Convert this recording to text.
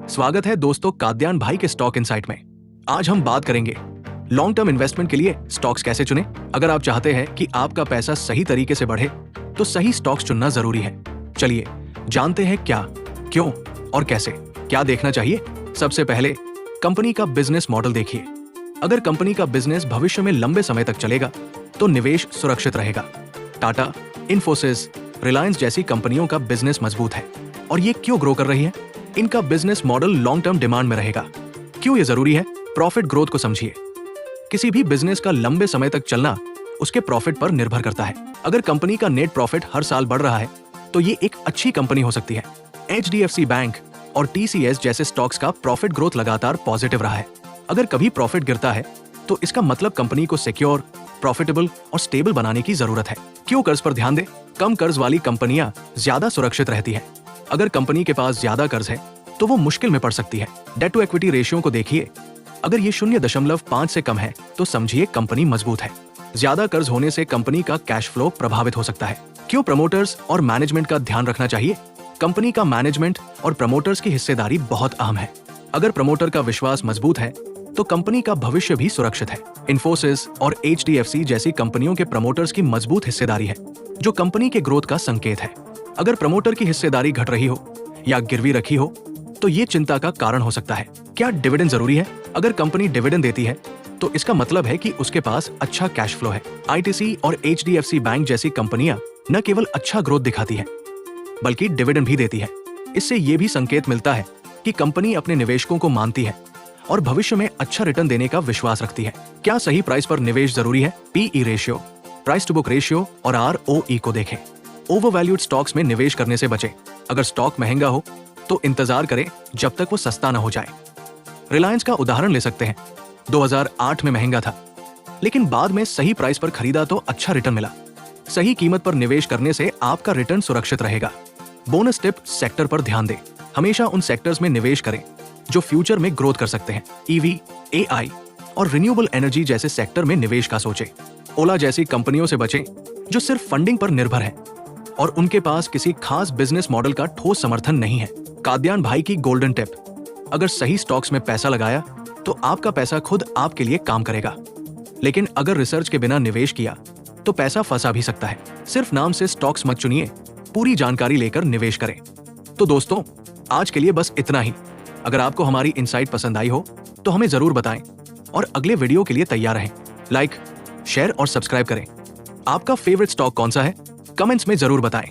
स्वागत है दोस्तों काद्यान भाई के स्टॉक इनसाइट में। आज हम बात करेंगे लॉन्ग टर्म इन्वेस्टमेंट के लिए स्टॉक्स कैसे चुनें। अगर आप चाहते हैं कि आपका पैसा सही तरीके से बढ़े तो सही स्टॉक्स चुनना जरूरी है। चलिए जानते हैं क्या, क्यों और कैसे। क्या देखना चाहिए? सबसे पहले कंपनी का बिजनेस मॉडल देखिए। अगर कंपनी का बिजनेस भविष्य में लंबे समय तक चलेगा तो निवेश सुरक्षित रहेगा। टाटा, इन्फोसिस, रिलायंस जैसी कंपनियों का बिजनेस मजबूत है और ये क्यों ग्रो कर रही है? इनका business model long term demand में रहेगा। क्यों ये जरूरी है? प्रॉफिट ग्रोथ को समझिए। किसी भी बिजनेस का लंबे समय तक चलना उसके प्रॉफिट पर निर्भर करता है। अगर कंपनी का नेट प्रॉफिट हर साल बढ़ रहा है तो ये एक अच्छी कंपनी हो सकती है। HDFC बैंक और TCS जैसे स्टॉक्स का प्रॉफिट ग्रोथ लगातार पॉजिटिव रहा है। अगर कभी प्रॉफिट गिरता है तो इसका मतलब कंपनी को सिक्योर, प्रॉफिटेबल और स्टेबल बनाने की जरूरत है। क्यों कर्ज पर ध्यान दें? कम कर्ज वाली कंपनियां ज्यादा सुरक्षित रहती है। अगर कंपनी के पास ज्यादा कर्ज है तो वो मुश्किल में पड़ सकती है। डेट टू इक्विटी रेशियो को देखिए। अगर ये 0.5 से कम है तो समझिए कंपनी मजबूत है। ज्यादा कर्ज होने से कंपनी का कैश फ्लो प्रभावित हो सकता है। क्यों प्रमोटर्स और मैनेजमेंट का ध्यान रखना चाहिए? कंपनी का मैनेजमेंट और प्रमोटर्स की हिस्सेदारी बहुत अहम है। अगर प्रमोटर का विश्वास मजबूत है तो कंपनी का भविष्य भी सुरक्षित है। इन्फोसिस और HDFC जैसी कंपनियों के प्रमोटर्स की मजबूत हिस्सेदारी है जो कंपनी के ग्रोथ का संकेत है। अगर प्रमोटर की हिस्सेदारी घट रही हो या गिरवी रखी हो तो ये चिंता का कारण हो सकता है। क्या डिविडेंड जरूरी है? अगर कंपनी डिविडेंड देती है तो इसका मतलब है कि उसके पास अच्छा कैश फ्लो है। ITC और HDFC बैंक जैसी कंपनियां न केवल अच्छा ग्रोथ दिखाती है बल्कि डिविडेंड भी देती है। इससे ये भी संकेत मिलता है कि कंपनी अपने निवेशकों को मानती है और भविष्य में अच्छा रिटर्न देने का विश्वास रखती है। क्या सही प्राइस पर निवेश जरूरी है? PE ratio, price to book ratio और ROE को देखें। ओवरवैल्यूड स्टॉक्स में निवेश करने से बचें। अगर स्टॉक महंगा हो तो इंतजार करें जब तक वो सस्ता न हो जाए। रिलायंस का उदाहरण ले सकते हैं। 2008 में महंगा था लेकिन बाद में सही प्राइस पर खरीदा तो अच्छा रिटर्न मिला। सही कीमत पर निवेश करने से आपका रिटर्न सुरक्षित रहेगा। बोनस टिप, सेक्टर पर ध्यान दें। हमेशा उन सेक्टर्स में निवेश करें जो फ्यूचर में ग्रोथ कर सकते हैं। EV, AI और रिन्यूएबल एनर्जी जैसे सेक्टर में निवेश का सोचें। ओला जैसी कंपनियों से बचें जो सिर्फ फंडिंग पर निर्भर है और उनके पास किसी खास बिजनेस मॉडल का ठोस समर्थन नहीं है। काद्यान भाई की गोल्डन टिप, अगर सही स्टॉक्स में पैसा लगाया तो आपका पैसा खुद आपके लिए काम करेगा, लेकिन अगर रिसर्च के बिना निवेश किया तो पैसा फंसा भी सकता है। सिर्फ नाम से स्टॉक्स मत चुनिए, पूरी जानकारी लेकर निवेश करें। तो दोस्तों, आज के लिए बस इतना ही। अगर आपको हमारी इनसाइट पसंद आई हो तो हमें जरूर बताएं और अगले वीडियो के लिए तैयार रहें। लाइक, शेयर और सब्सक्राइब करें। आपका फेवरेट स्टॉक कौन सा है? कमेंट्स में जरूर बताएं।